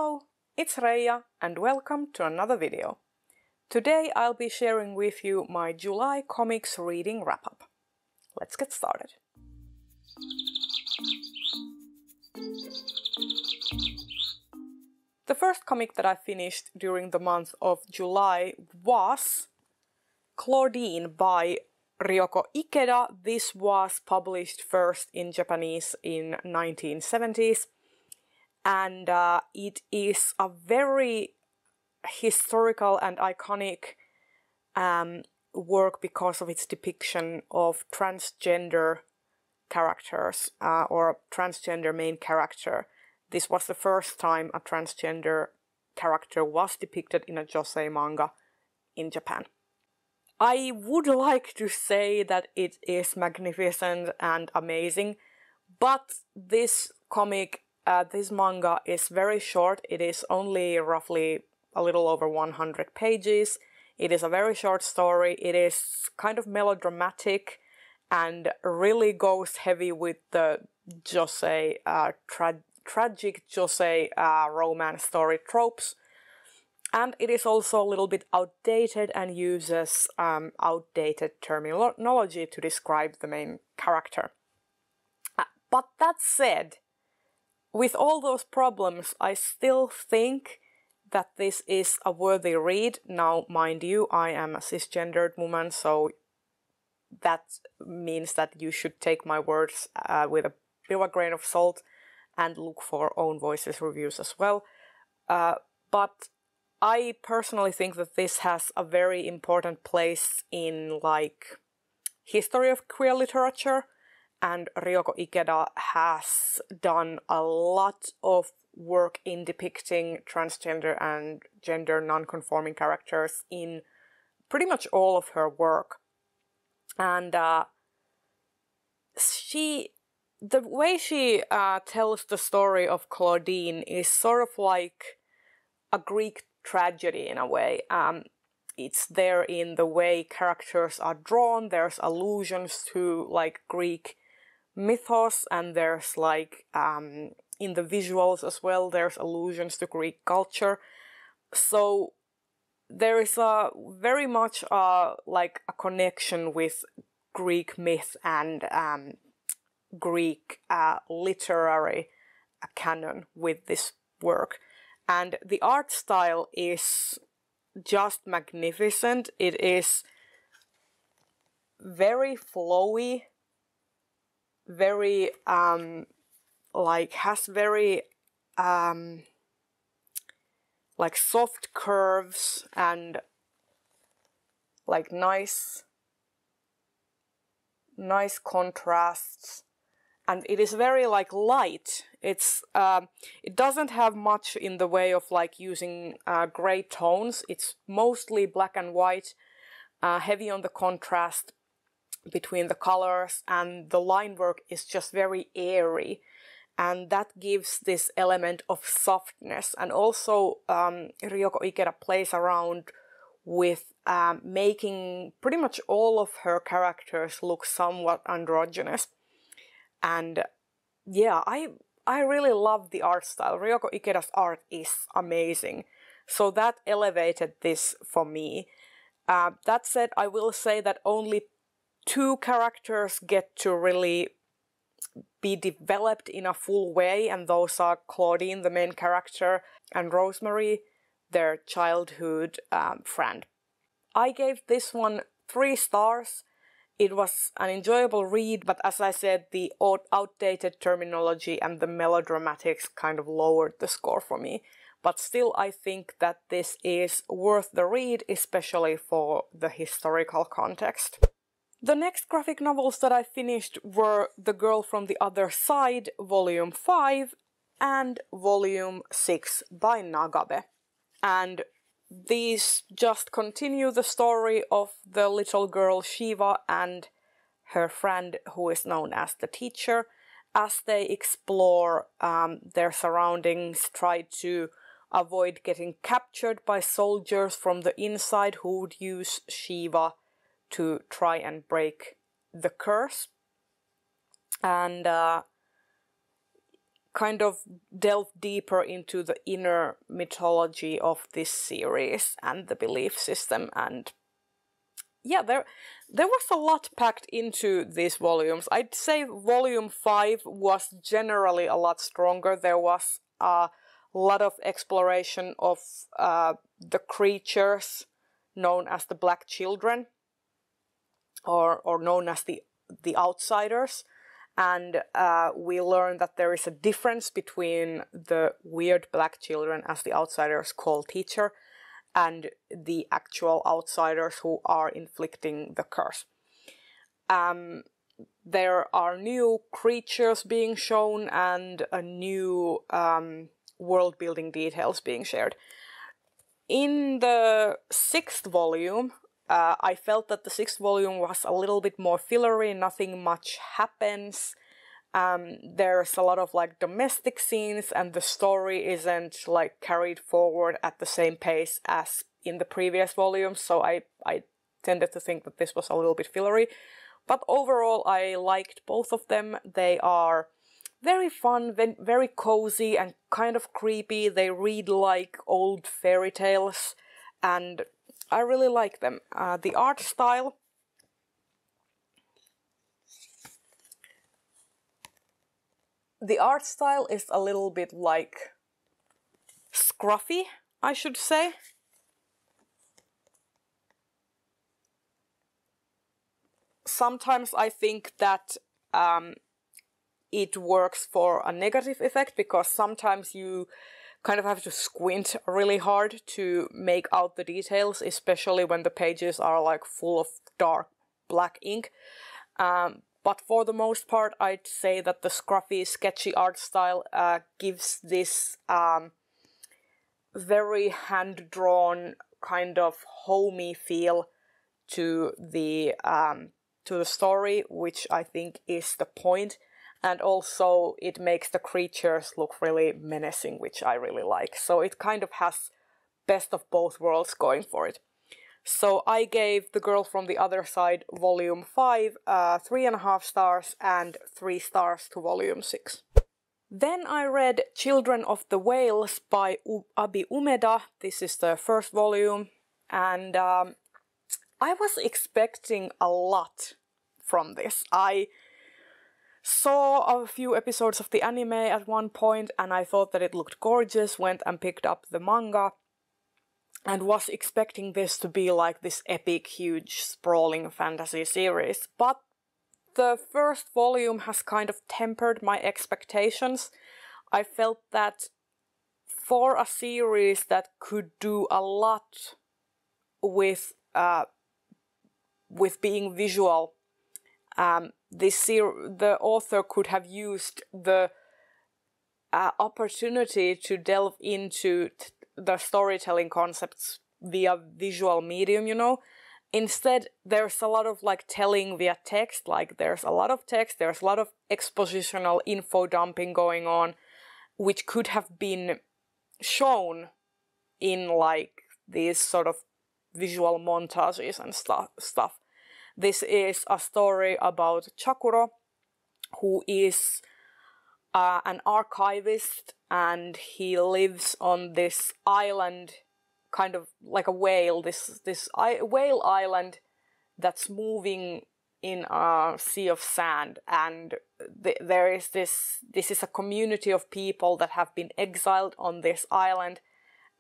Hello, it's Reija and welcome to another video. Today I'll be sharing with you my July comics reading wrap-up. Let's get started. The first comic that I finished during the month of July was Claudine by Ryoko Ikeda. This was published first in Japanese in 1970s. And it is a very historical and iconic work because of its depiction of transgender characters or transgender main character. This was the first time a transgender character was depicted in a josei manga in Japan. I would like to say that it is magnificent and amazing, but this comic this manga is very short. It is only roughly a little over 100 pages. It is a very short story. It is kind of melodramatic and really goes heavy with the josei, tragic josei romance story tropes. And it is also a little bit outdated and uses outdated terminology to describe the main character. But that said, with all those problems, I still think that this is a worthy read. Now, mind you, I am a cisgendered woman, so that means that you should take my words with a bit of a grain of salt and look for Own Voices reviews as well. But I personally think that this has a very important place in, like, history of queer literature. And Ryoko Ikeda has done a lot of work in depicting transgender and gender non-conforming characters in pretty much all of her work. And the way she tells the story of Claudine is sort of like a Greek tragedy in a way. It's there in the way characters are drawn. There's allusions to, like, Greek mythos, and there's, like, in the visuals as well, there's allusions to Greek culture. So there is a very much like a connection with Greek myth and Greek literary canon with this work. And the art style is just magnificent. It is very flowy, very like has very like soft curves and like nice contrasts, and it is very like light. It's it doesn't have much in the way of like using gray tones. It's mostly black and white, heavy on the contrast between the colors, and the line work is just very airy, and that gives this element of softness. And also Ryoko Ikeda plays around with making pretty much all of her characters look somewhat androgynous. And yeah, I really love the art style. Ryoko Ikeda's art is amazing, so that elevated this for me. That said, I will say that only 2 characters get to really be developed in a full way, and those are Claudine, the main character, and Rosemary, their childhood friend. I gave this one 3 stars. It was an enjoyable read, but as I said, the outdated terminology and the melodramatics kind of lowered the score for me. But still, I think that this is worth the read, especially for the historical context. The next graphic novels that I finished were The Girl from the Other Side, Volume 5, and Volume 6 by Nagabe. And these just continue the story of the little girl Shiva and her friend, who is known as the teacher, as they explore their surroundings, try to avoid getting captured by soldiers from the inside who would use Shiva to try and break the curse. And kind of delve deeper into the inner mythology of this series and the belief system. And yeah, there was a lot packed into these volumes. I'd say volume 5 was generally a lot stronger. There was a lot of exploration of the creatures known as the Black Children, or known as the Outsiders. And we learn that there is a difference between the weird Black Children, as the Outsiders call Teacher, and the actual Outsiders who are inflicting the curse. There are new creatures being shown and a new world-building details being shared. In the 6th volume, I felt that the 6th volume was a little bit more fillery, nothing much happens. There's a lot of like domestic scenes, and the story isn't like carried forward at the same pace as in the previous volumes, so I tended to think that this was a little bit fillery. But overall, I liked both of them. They are very fun, very cozy and kind of creepy. They read like old fairy tales, and I really like them. The art style is a little bit like scruffy, I should say. Sometimes I think that it works for a negative effect, because sometimes you kind of have to squint really hard to make out the details, especially when the pages are like full of dark black ink. But for the most part, I'd say that the scruffy, sketchy art style gives this very hand-drawn, kind of homey feel to the story, which I think is the point. And also it makes the creatures look really menacing, which I really like. So it kind of has best of both worlds going for it. So I gave The Girl from the Other Side Volume 5 3.5 stars and 3 stars to Volume 6. Then I read Children of the Whales by Abi Umeda. This is the first volume, and I was expecting a lot from this. I saw a few episodes of the anime at one point, and I thought that it looked gorgeous, went and picked up the manga, and was expecting this to be like this epic, huge, sprawling fantasy series. But the first volume has kind of tempered my expectations. I felt that for a series that could do a lot with being visual, the author could have used the opportunity to delve into the storytelling concepts via visual medium, you know. Instead, there's a lot of like telling via text, like there's a lot of text, there's a lot of expositional info dumping going on, which could have been shown in like these sort of visual montages and stuff. This is a story about Chakuro, who is an archivist, and he lives on this island, kind of like a whale, this whale island that's moving in a sea of sand, and there is this is a community of people that have been exiled on this island,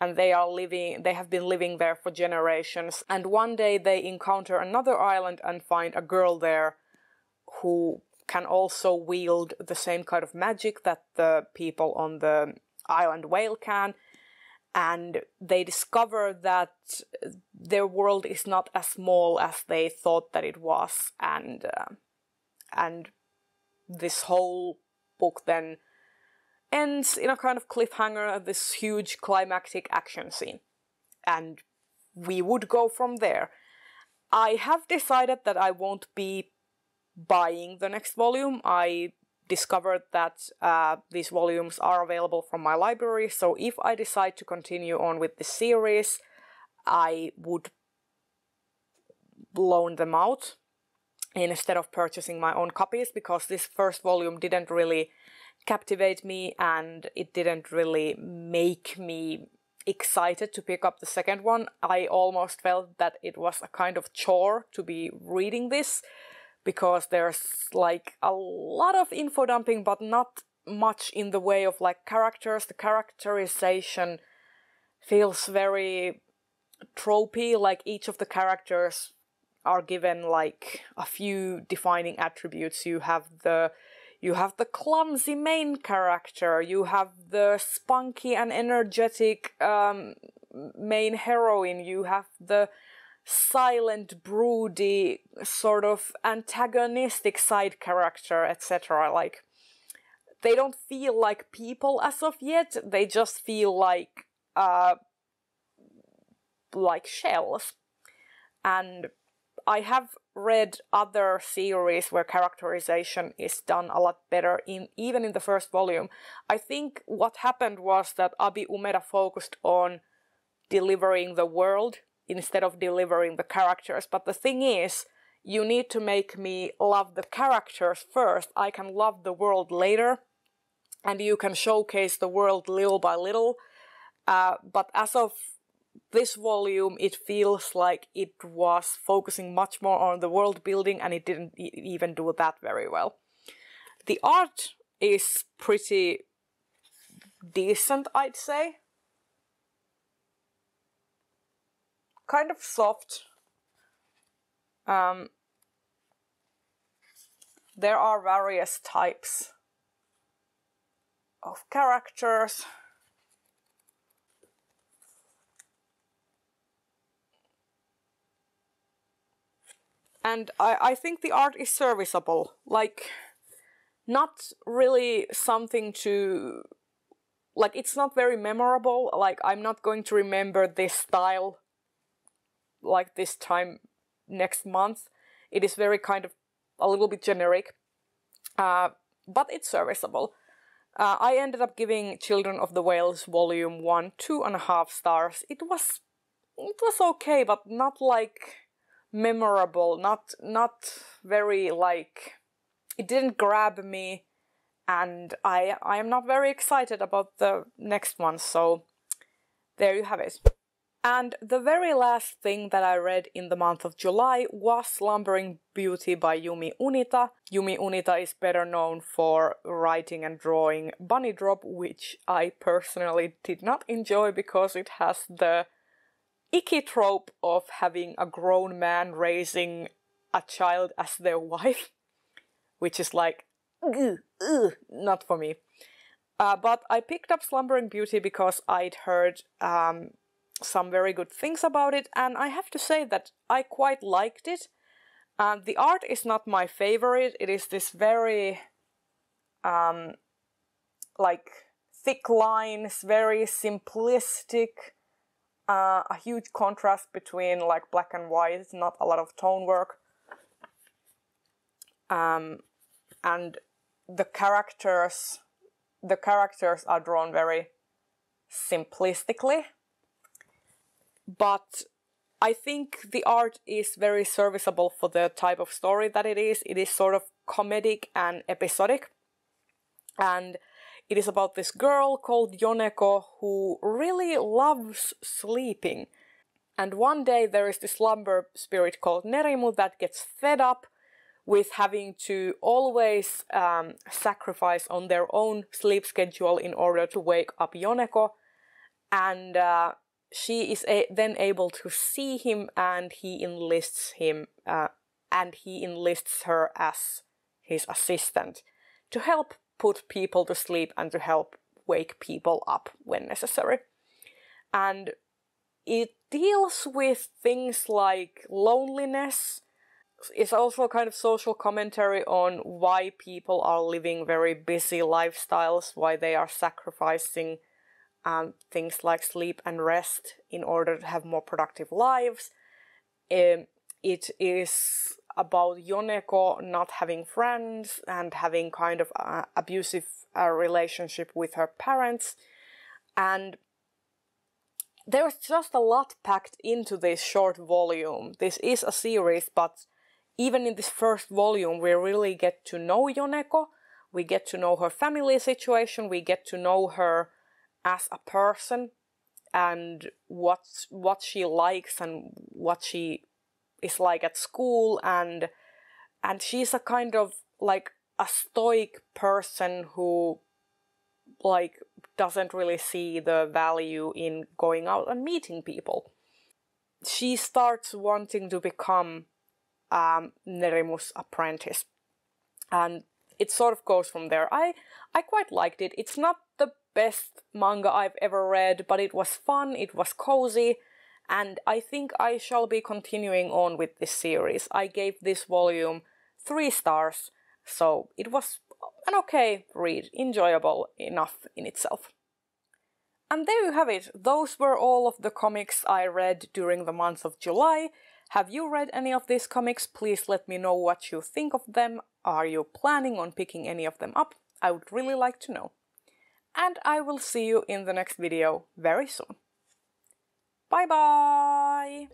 and they have been living there for generations, and one day they encounter another island and find a girl there who can also wield the same kind of magic that the people on the island whale can. And they discover that their world is not as small as they thought that it was, and this whole book then ends in a kind of cliffhanger, this huge climactic action scene, and we would go from there. I have decided that I won't be buying the next volume. I discovered that these volumes are available from my library, so if I decide to continue on with the series, I would loan them out instead of purchasing my own copies, because this first volume didn't really captivate me, and it didn't really make me excited to pick up the second one. I almost felt that it was a kind of chore to be reading this, because there's like a lot of info dumping, but not much in the way of like characters. The characterization feels very tropey, like each of the characters are given like a few defining attributes. You have the clumsy main character, you have the spunky and energetic main heroine, you have the silent, broody, sort of antagonistic side character, etc. Like, they don't feel like people as of yet, they just feel like shells. And I have read other series where characterization is done a lot better, even in the first volume. I think what happened was that Abi Umeda focused on delivering the world instead of delivering the characters. But the thing is, you need to make me love the characters first. I can love the world later, and you can showcase the world little by little. But as of this volume, it feels like it was focusing much more on the world building, and it didn't even do that very well. The art is pretty decent, I'd say. Kind of soft. There are various types of characters. And I think the art is serviceable. Like, not really something to... Like, it's not very memorable. Like, I'm not going to remember this style like this time next month. It is very kind of a little bit generic. But it's serviceable. I ended up giving Children of the Whales Volume 1 2.5 stars. It was okay, but not like memorable, not very like... It didn't grab me, and I am not very excited about the next one, so there you have it. And the very last thing that I read in the month of July was Slumbering Beauty by Yumi Unita. Yumi Unita is better known for writing and drawing Bunny Drop, which I personally did not enjoy because it has the icky trope of having a grown man raising a child as their wife, which is like, not for me. But I picked up Slumbering Beauty because I'd heard some very good things about it, and I have to say that I quite liked it. The art is not my favorite. It is this very like thick lines, very simplistic, a huge contrast between like black and white, not a lot of tone work. And the characters are drawn very simplistically. But I think the art is very serviceable for the type of story that it is. It is sort of comedic and episodic. And it is about this girl called Yoneko who really loves sleeping. And one day there is this slumber spirit called Nerimu that gets fed up with having to always sacrifice on their own sleep schedule in order to wake up Yoneko. And she is then able to see him, and he enlists her as his assistant to help put people to sleep and to help wake people up when necessary. And it deals with things like loneliness. It's also a kind of social commentary on why people are living very busy lifestyles, why they are sacrificing things like sleep and rest in order to have more productive lives. It is about Yoneko not having friends and having kind of an abusive relationship with her parents. And there's just a lot packed into this short volume. This is a series, but even in this first volume we really get to know Yoneko. We get to know her family situation, we get to know her as a person, and what she likes and what she is like at school, and she's a kind of like a stoic person who like doesn't really see the value in going out and meeting people. She starts wanting to become Nerimu's apprentice, and it sort of goes from there. I quite liked it. It's not the best manga I've ever read, but it was fun, it was cozy, and I think I shall be continuing on with this series. I gave this volume 3 stars, so it was an okay read, enjoyable enough in itself. And there you have it. Those were all of the comics I read during the month of July. Have you read any of these comics? Please let me know what you think of them. Are you planning on picking any of them up? I would really like to know. And I will see you in the next video very soon. Bye bye!